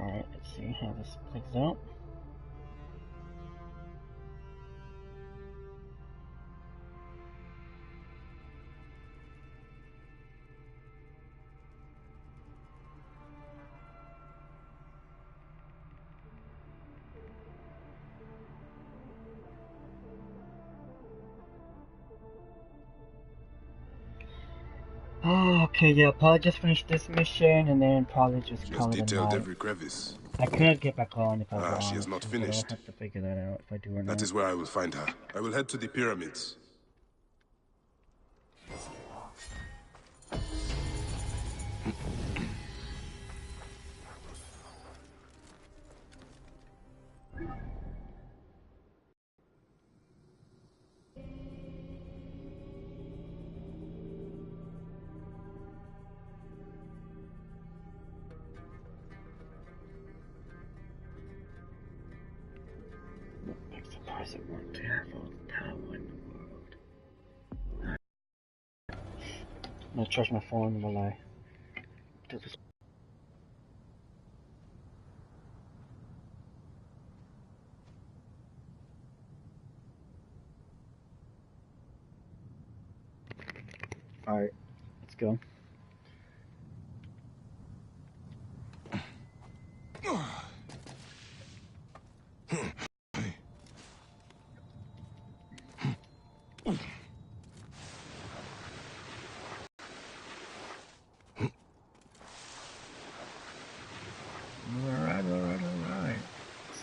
Alright, let's see how this plays out. Oh, okay, yeah, probably just finish this mission and then probably just She has call it a detailed night. every crevice. I could get back on if I She has wanted not to, but I'll finished. have to figure that out if I do or not. That is where I will find her. I will head to the pyramids. I'm surprised it weren't terrible power in the world. I'm gonna charge my phone while I do this. Alright, let's go. Alright.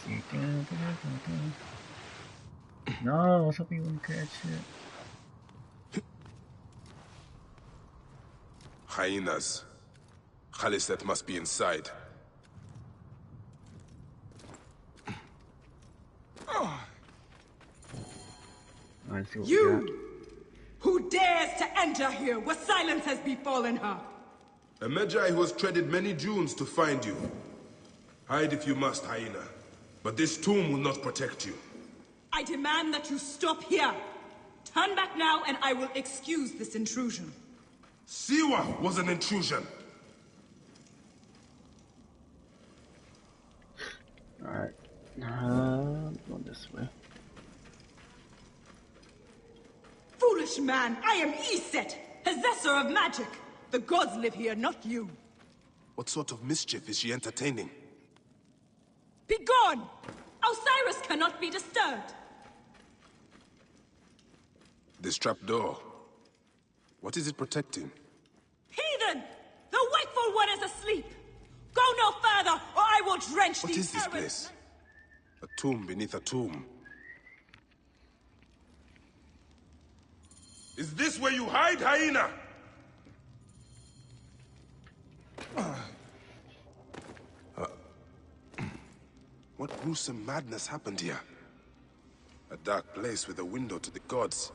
See, no, I was hoping you wouldn't catch it. Hyenas. Khaliset must be inside. You! Who dares to enter here where silence has befallen her? A Magi who has treaded many dunes to find you. Hide if you must, hyena. But this tomb will not protect you. I demand that you stop here. Turn back now and I will excuse this intrusion. Siwa was an intrusion. Alright. Going this way. Foolish man, I am Iset, possessor of magic. The gods live here, not you. What sort of mischief is she entertaining? Begone! Osiris cannot be disturbed. This trapdoor. What is it protecting? Heathen! The wakeful one is asleep! Go no further, or I will drench What these is this place? A tomb beneath a tomb. Is this where you hide, hyena? What gruesome madness happened here? A dark place with a window to the gods.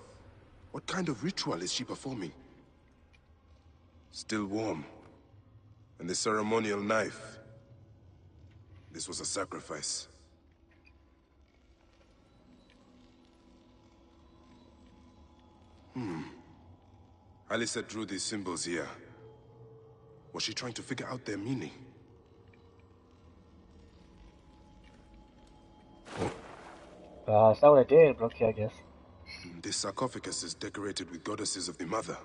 What kind of ritual is she performing? Still warm. And the ceremonial knife. This was a sacrifice. Khaliset drew these symbols here. Was she trying to figure out their meaning? That's not what I did, but okay, I guess. This sarcophagus is decorated with goddesses of the Mother.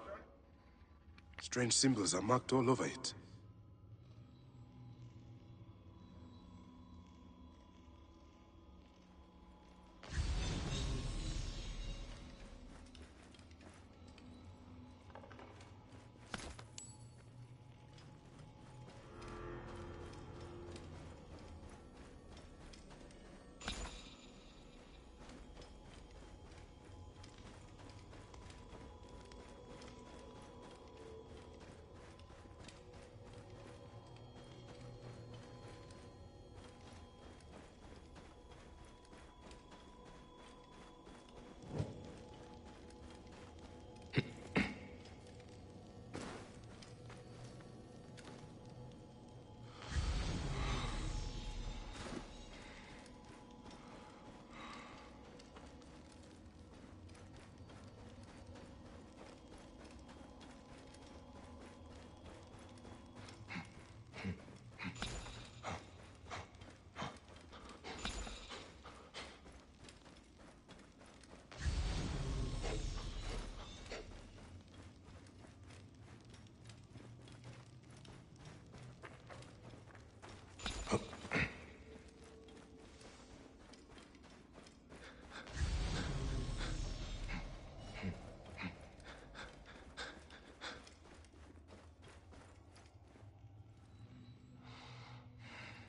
Strange symbols are marked all over it.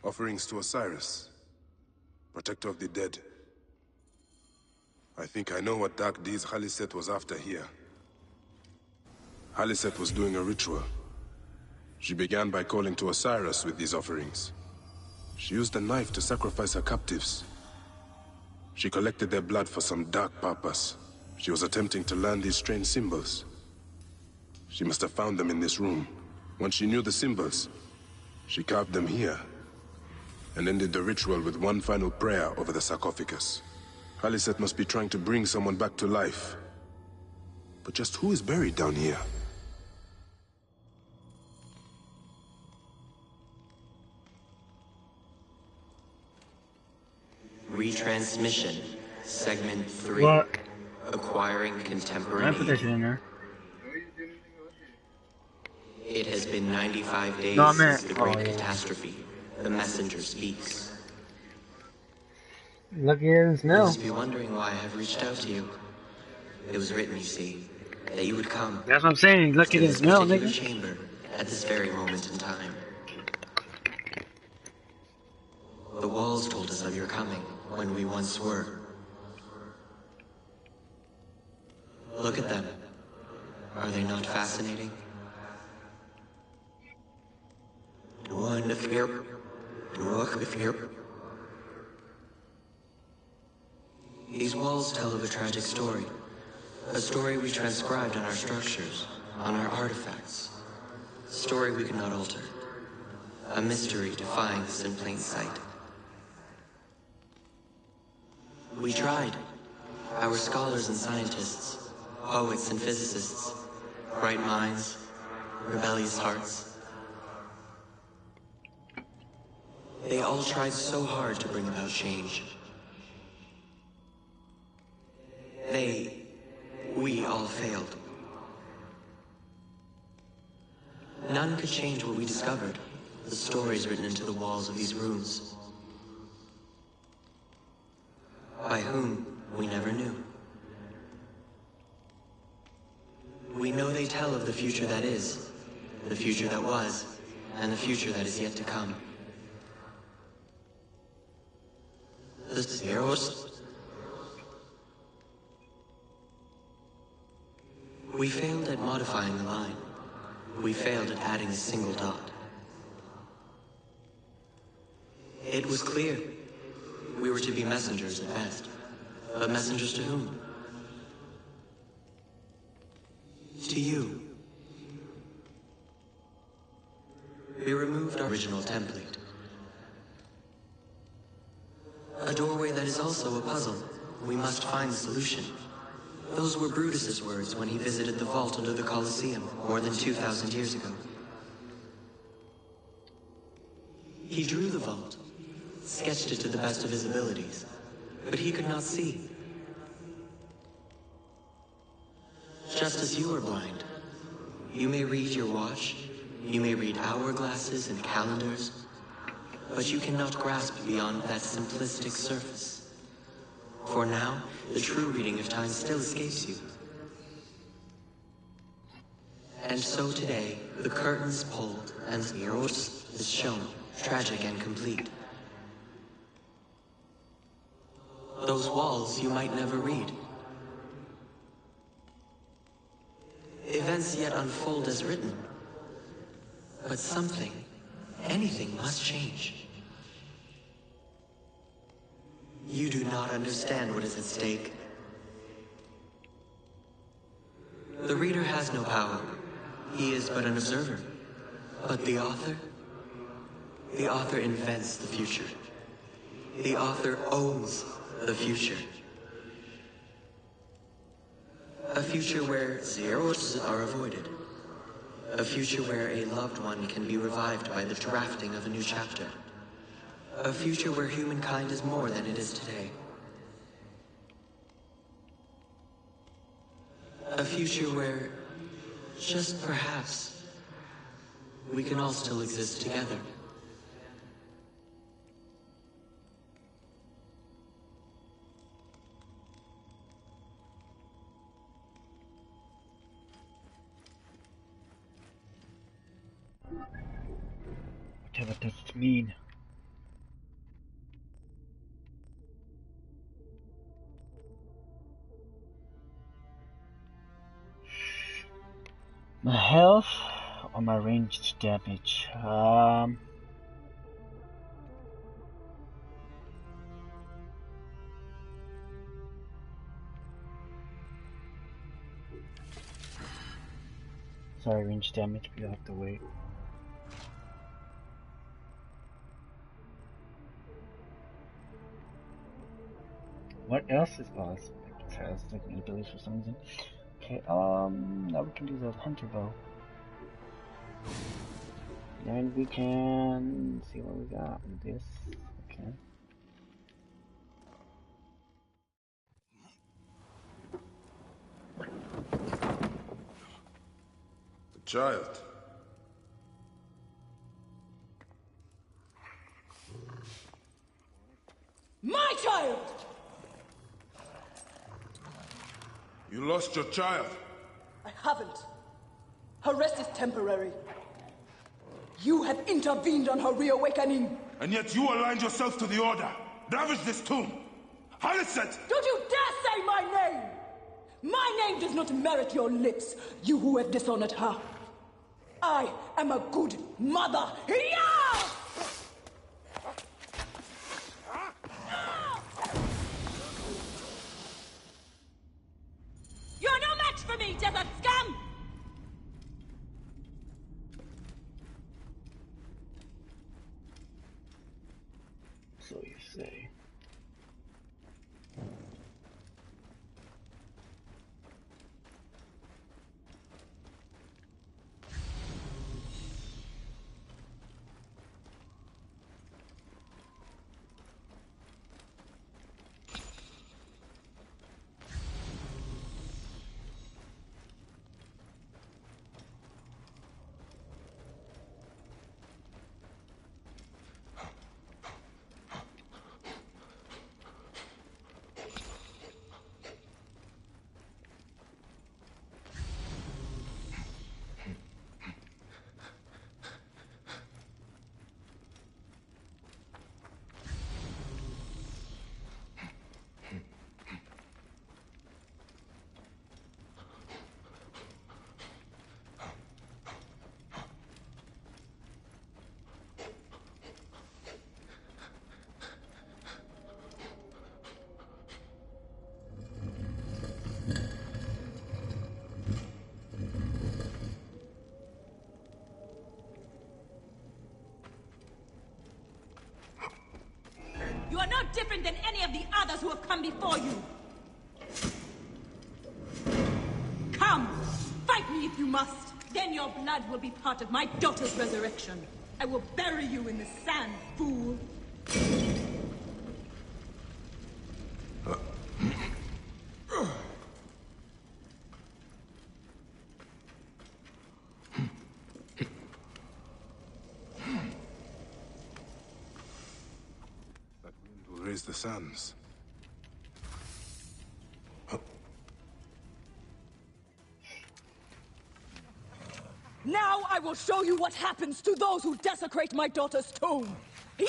Offerings to Osiris, protector of the dead. I think I know what dark deeds Khaliset was after here. Khaliset was doing a ritual. She began by calling to Osiris with these offerings. She used a knife to sacrifice her captives. She collected their blood for some dark purpose. She was attempting to learn these strange symbols. She must have found them in this room. Once she knew the symbols, she carved them here, and ended the ritual with one final prayer over the sarcophagus. Khaliset must be trying to bring someone back to life. But just who is buried down here? Retransmission, segment 3. What? Acquiring I contemporary. put that shit in there. It has been 95 days No, I meant- since the great oh, yeah. catastrophe. The messenger speaks. Lucky it isn't You snow. must be wondering why I have reached out to you. It was written, you see, that you would come That's what I'm saying. Lucky to it this isn't snow, particular nigga. chamber at this very moment in time. The walls told us of your coming when we once were. Look at them. Are they not fascinating? These walls tell of a tragic story. A story we transcribed on our structures, on our artifacts. A story we cannot alter. A mystery defying us in plain sight. We tried. Our scholars and scientists, poets and physicists, bright minds, rebellious hearts. They all tried so hard to bring about change. We all failed. None could change what we discovered, the stories written into the walls of these rooms. By whom, we never knew. We know they tell of the future that is, the future that was, and the future that is yet to come. The Zeros. We failed at modifying the line. We failed at adding a single dot. It was clear. We were to be messengers at best. But messengers to whom? To you. We removed our original template. A doorway that is also a puzzle. We must find the solution. Those were Brutus's words when he visited the vault under the Colosseum more than 2,000 years ago. He drew the vault, sketched it to the best of his abilities, but he could not see. Just as you are blind, you may read your watch, you may read hourglasses and calendars, but you cannot grasp beyond that simplistic surface. For now, the true reading of time still escapes you. And so today, the curtains pulled and the Eros is shown, tragic and complete. Those walls you might never read. Events yet unfold as written. But something, anything must change. You do not understand what is at stake. The reader has no power. He is but an observer. But the author invents the future. The author owns the future. A future where zeros are avoided. A future where a loved one can be revived by the drafting of a new chapter. A future where humankind is more than it is today. A future where, just perhaps, we can all still exist together. Whatever does it mean? My health or my ranged damage? Sorry, ranged damage, but you'll have to wait. What else is awesome? It has like abilities for some reason. Okay, now we can do the hunter bow. And we can see what we got with this. Okay. The child. My child! You lost your child. I haven't. Her rest is temporary. You have intervened on her reawakening. And yet you aligned yourself to the Order. Ravaged this tomb. Haliset! Don't you dare say my name! My name does not merit your lips, you who have dishonored her. I am a good mother. Yeah! You're no match for me, desert scum! So you say. You are no different than any of the others who have come before you. Come, fight me if you must. Then your blood will be part of my daughter's resurrection. I will bury you in the sand, fool. Raise the sands. Now I will show you what happens to those who desecrate my daughter's tomb. Yeah!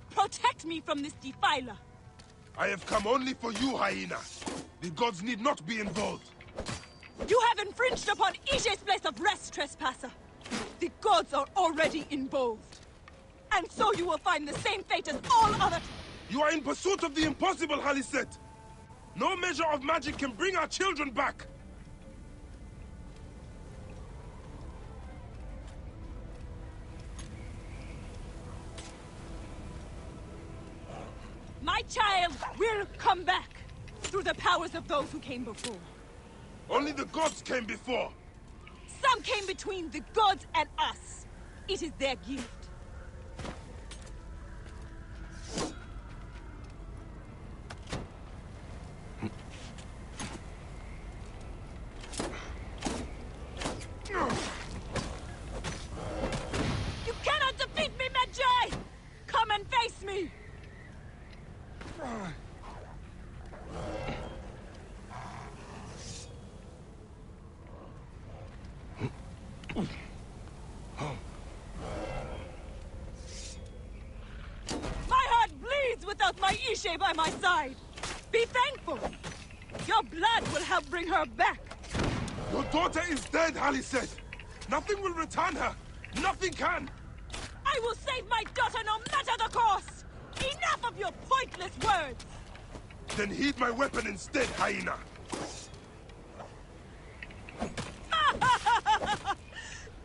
Protect me from this defiler. I have come only for you, Hyena. The gods need not be involved. You have infringed upon Ije's place of rest, trespasser. The gods are already involved. And so you will find the same fate as all other... You are in pursuit of the impossible, Haliset. No measure of magic can bring our children back. My child will come back through the powers of those who came before. Only the gods came before. Some came between the gods and us. It is their gift. You cannot defeat me, Medjay! Come and face me! My heart bleeds without my Ishe by my side. Be thankful. Your blood will help bring her back. Your daughter is dead, Haliseth. Nothing will return her. Nothing can. I will save my daughter no matter the cost. Enough of your pointless words. Then heed my weapon instead, hyena.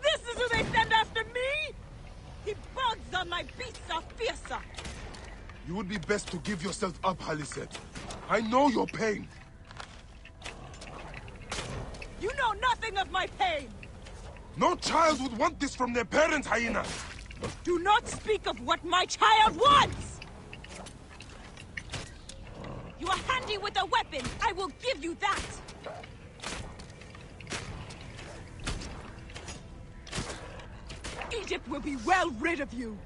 This is who they send after me? The bugs on my beasts are fiercer. You would be best to give yourself up, Haliseth. I know your pain. You know nothing of my pain. No child would want this from their parents, hyena. Do not speak of what my child wants! You are handy with a weapon. I will give you that. Egypt will be well rid of you.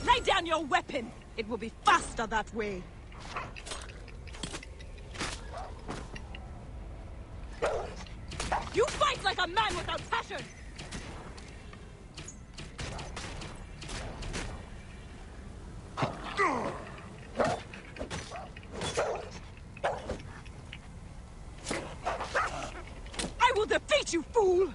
Lay down your weapon. It will be faster that way. You fight like a man without passion. I will defeat you, fool!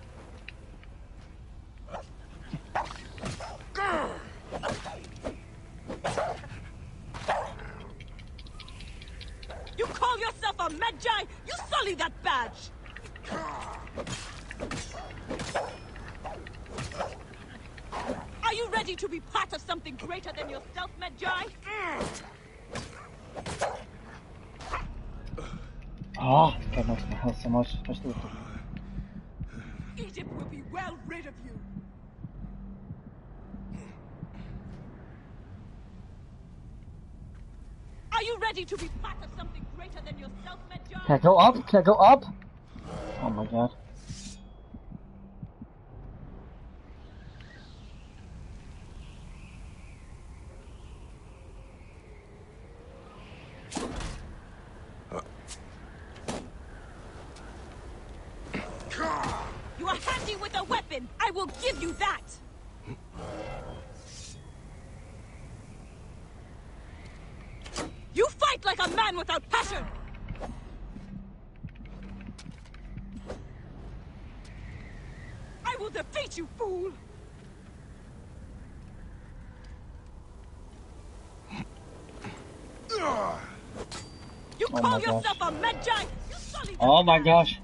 You call yourself a Medjay? You sully that badge! Are you ready to be part of something greater than yourself, Medjay? Oh, God knows my health so much, especially with the... Egypt will be well rid of you. Are you ready to be part of something greater than yourself, Medjay? Can I go up? Can I go up? Oh my god. You are handy with a weapon. I will give you that. You fight like a man without passion. I will defeat you, fool. You Oh call my yourself gosh. a Medjay? You sully the Oh my badge. gosh.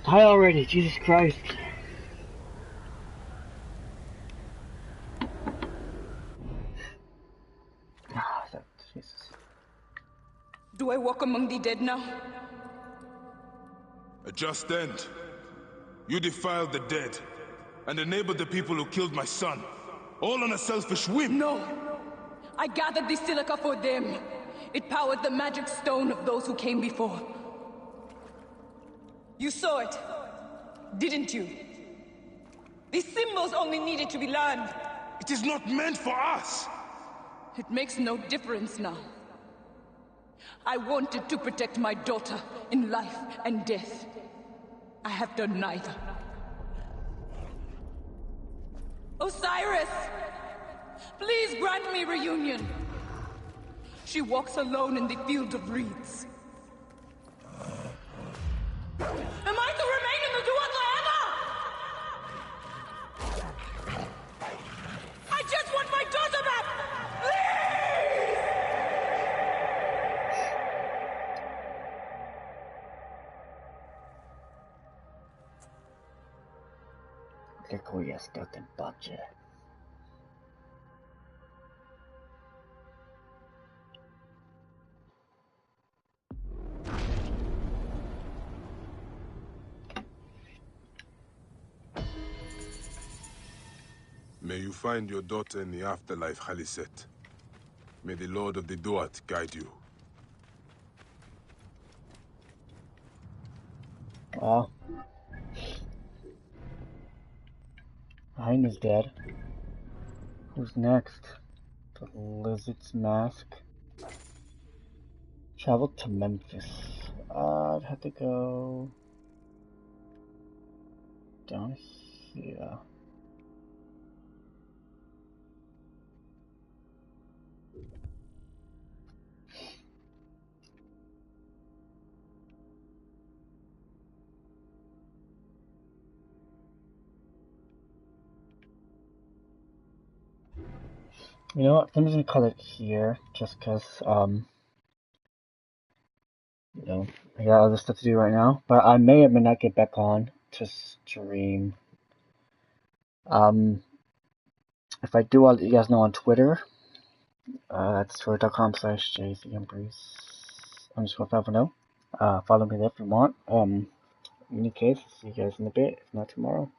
Die already, Jesus Christ. Jesus. Do I walk among the dead now? A just end. You defiled the dead and enabled the people who killed my son. All on a selfish whim. No. I gathered the silica for them. It powered the magic stone of those who came before. You saw it, didn't you? These symbols only needed to be learned. It is not meant for us. It makes no difference now. I wanted to protect my daughter in life and death. I have done neither. Osiris! Please grant me reunion. She walks alone in the field of reeds. Am I to remain in the Duat forever? I just want my daughter back! Please! Tylko jest o tym patrzę. May you find your daughter in the afterlife, Khaliset. May the Lord of the Duat guide you. Well, Hein is dead. Who's next? The Lizard's Mask. Travel to Memphis. I'd have to go down here. You know what? I'm just gonna call it here, just cause you know, I got other stuff to do right now. But I may or may not get back on to stream. If I do, I'll let you guys know on Twitter. That's twitter.com/JCMbreeze_510. Follow me there if you want. In any case, see you guys in a bit, if not tomorrow.